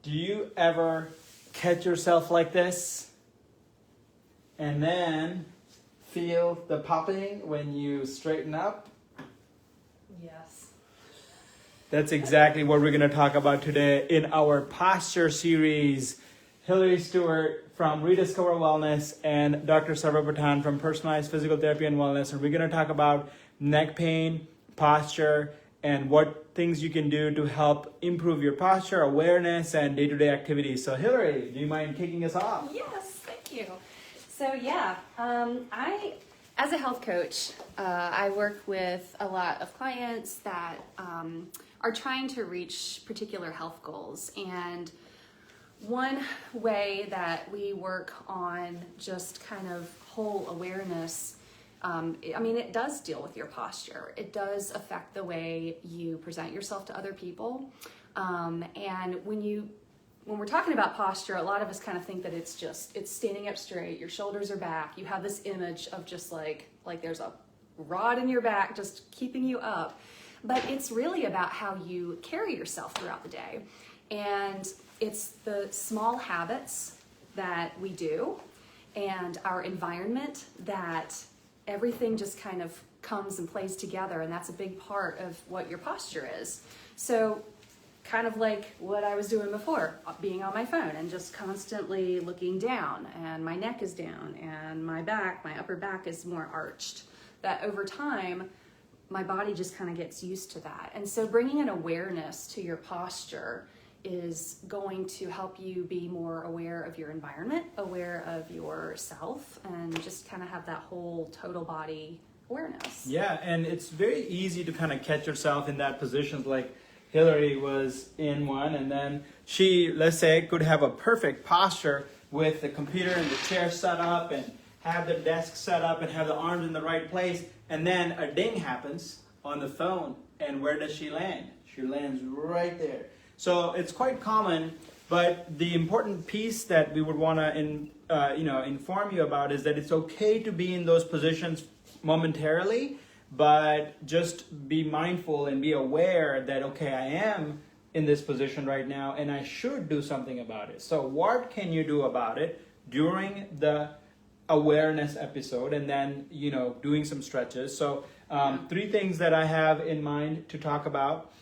Do you ever catch yourself like this and then feel the popping when you straighten up? Yes. That's exactly what we're going to talk about today in our posture series. Hillary Stewart from Rediscover Wellness and Dr. Sarva Pradhan from Personalized Physical Therapy and Wellness. And we're going to talk about neck pain, posture, and what things you can do to help improve your posture, awareness, and day-to-day activities. So Hillary, do you mind kicking us off? Yes, thank you. So I, as a health coach, I work with a lot of clients that are trying to reach particular health goals. And one way that we work on just kind of whole awareness, it does deal with your posture. It does affect the way you present yourself to other people. And when we're talking about posture, a lot of us kind of think that it's standing up straight, your shoulders are back. You have this image of just like there's a rod in your back just keeping you up. But it's really about how you carry yourself throughout the day. And it's the small habits that we do and our environment that everything just kind of comes and plays together. And that's a big part of what your posture is. So kind of like what I was doing before, being on my phone and just constantly looking down, and my neck is down and my upper back is more arched, that over time, my body just kind of gets used to that. And so bringing an awareness to your posture is going to help you be more aware of your environment, aware of yourself, and just kind of have that whole total body awareness. Yeah, and it's very easy to kind of catch yourself in that position, like Hillary was in one, and then she, let's say, could have a perfect posture with the computer and the chair set up and have the desk set up and have the arms in the right place, and then a ding happens on the phone, and where does she land? She lands right there. So it's quite common, but the important piece that we would want to inform you about is that it's okay to be in those positions momentarily, but just be mindful and be aware that, okay, I am in this position right now and I should do something about it. So what can you do about it during the awareness episode, and then, doing some stretches. So 3 things that I have in mind to talk about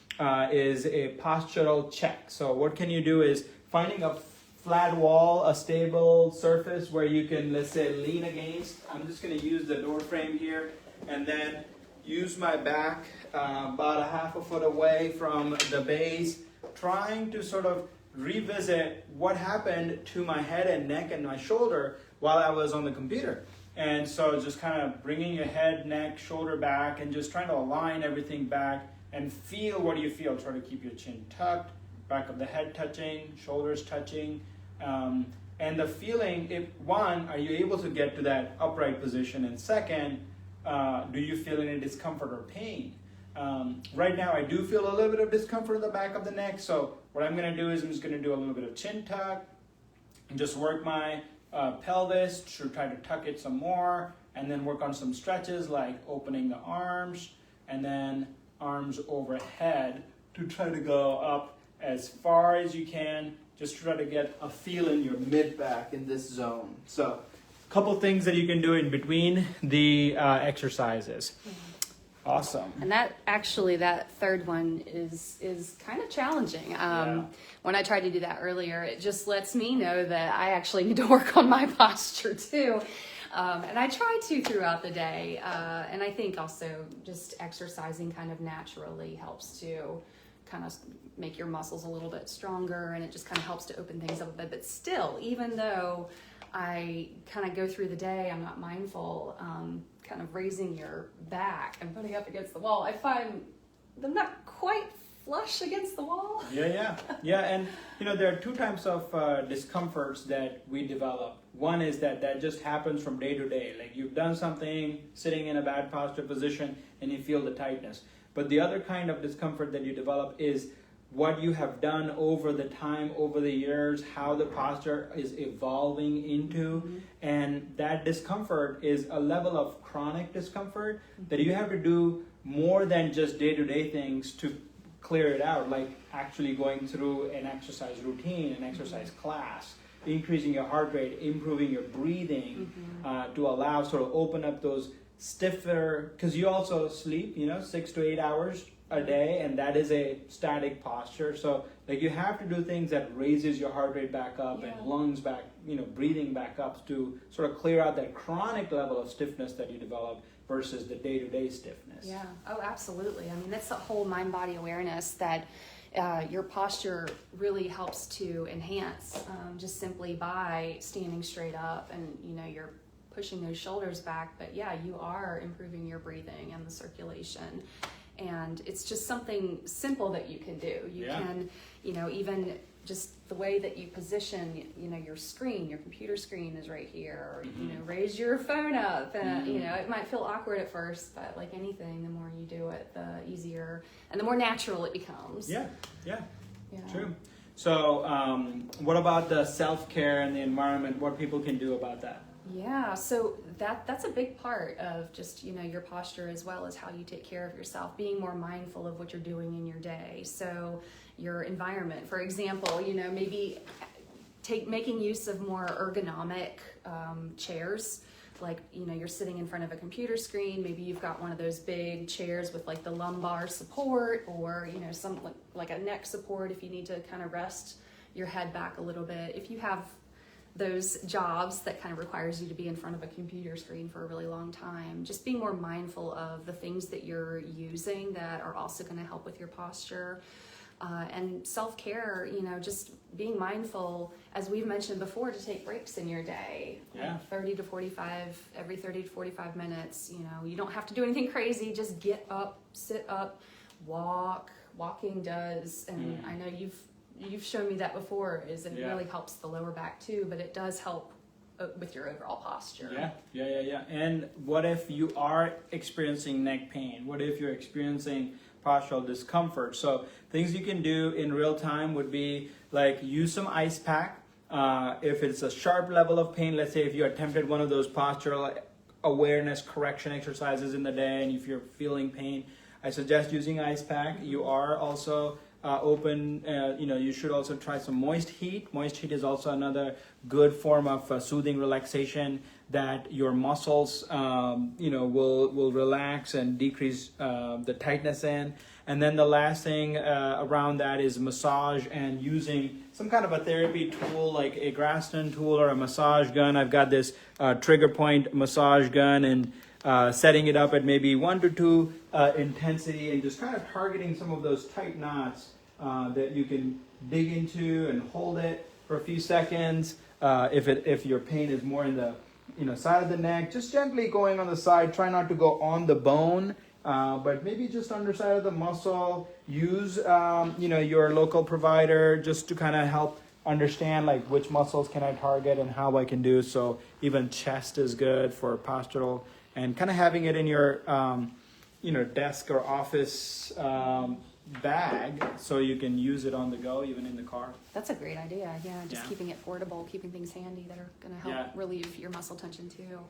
is a postural check. So what can you do is finding a flat wall, a stable surface where you can, let's say, lean against. I'm just going to use the door frame here, and then use my back about a half a foot away from the base, trying to sort of revisit what happened to my head and neck and my shoulder while I was on the computer. And so just kind of bringing your head, neck, shoulder back, and just trying to align everything back and feel, what do you feel? Try to keep your chin tucked, back of the head touching, shoulders touching. And the feeling, one, are you able to get to that upright position? And second, do you feel any discomfort or pain? Right now I do feel a little bit of discomfort in the back of the neck, so what I'm going to do is I'm just going to do a little bit of chin tuck and just work my pelvis to try to tuck it some more, and then work on some stretches like opening the arms and then arms overhead to try to go up as far as you can, just try to get a feel in your mid-back in this zone. So a couple things that you can do in between the exercises. Awesome. And that third one is kind of challenging. When I tried to do that earlier, it just lets me know that I actually need to work on my posture too. And I try to throughout the day. And I think also just exercising kind of naturally helps to kind of make your muscles a little bit stronger, and it just kind of helps to open things up a bit. But still, even though I kind of go through the day, I'm not mindful, kind of raising your back and putting up against the wall, I find them not quite flush against the wall. Yeah. And there are 2 types of discomforts that we develop. One is that just happens from day to day. Like you've done something, sitting in a bad posture position, and you feel the tightness. But the other kind of discomfort that you develop is what you have done over the time, over the years, how the posture is evolving into. Mm-hmm. And that discomfort is a level of chronic discomfort that you have to do more than just day-to-day things to clear it out, like actually going through an exercise routine, an exercise class, increasing your heart rate, improving your breathing, to allow sort of open up those stiffer, because you also sleep, 6 to 8 hours a day, and that is a static posture. So like you have to do things that raises your heart rate back up and lungs back, breathing back up to sort of clear out that chronic level of stiffness that you develop versus the day-to-day stiffness. Yeah. Oh, absolutely. I mean, that's the whole mind-body awareness that your posture really helps to enhance, just simply by standing straight up, and you're pushing those shoulders back, but yeah, you are improving your breathing and the circulation. And it's just something simple that you can do. You can, even just the way that you position, your screen, your computer screen is right here, or, raise your phone up. And, it might feel awkward at first, but like anything, the more you do it, the easier and the more natural it becomes. Yeah. True. So what about the self-care and the environment, what people can do about that? Yeah, so that's a big part of just, your posture, as well as how you take care of yourself, being more mindful of what you're doing in your day. So your environment, for example, maybe making use of more ergonomic chairs, like, you're sitting in front of a computer screen, maybe you've got one of those big chairs with like the lumbar support, or, some like a neck support if you need to kind of rest your head back a little bit. If you have those jobs that kind of requires you to be in front of a computer screen for a really long time, just being more mindful of the things that you're using that are also going to help with your posture. And self-care, just being mindful, as we've mentioned before, to take breaks in your day. Yeah. Like every 30 to 45 minutes, you don't have to do anything crazy, just get up, sit up, walk. Walking does, and I know you've shown me that before, is it really helps the lower back too, but it does help with your overall posture. Yeah. And what if you are experiencing neck pain? What if you're experiencing postural discomfort? So things you can do in real time would be like use some ice pack. If it's a sharp level of pain, let's say if you attempted one of those postural awareness correction exercises in the day, and if you're feeling pain, I suggest using ice pack. You are also you should also try some moist heat. Moist heat is also another good form of soothing relaxation that your muscles, will relax and decrease the tightness in. And then the last thing around that is massage, and using some kind of a therapy tool like a Graston tool or a massage gun. I've got this trigger point massage gun, and setting it up at maybe 1 to 2 intensity, and just kind of targeting some of those tight knots that you can dig into and hold it for a few seconds. If your pain is more in the side of the neck, just gently going on the side. Try not to go on the bone, but maybe just underside of the muscle. Use your local provider just to kind of help understand like which muscles can I target and how I can do. So even chest is good for postural. And kind of having it in your, desk or office bag, so you can use it on the go, even in the car. That's a great idea. Yeah, just keeping it portable, keeping things handy that are going to help relieve your muscle tension too.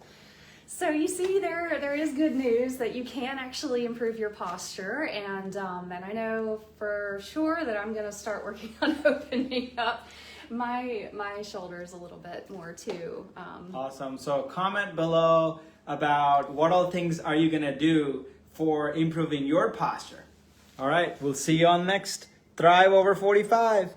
So you see, there is good news that you can actually improve your posture, and I know for sure that I'm going to start working on opening up my shoulders a little bit more too. Awesome. So comment below about what all things are you going to do for improving your posture. All right, we'll see you on next Thrive Over 45.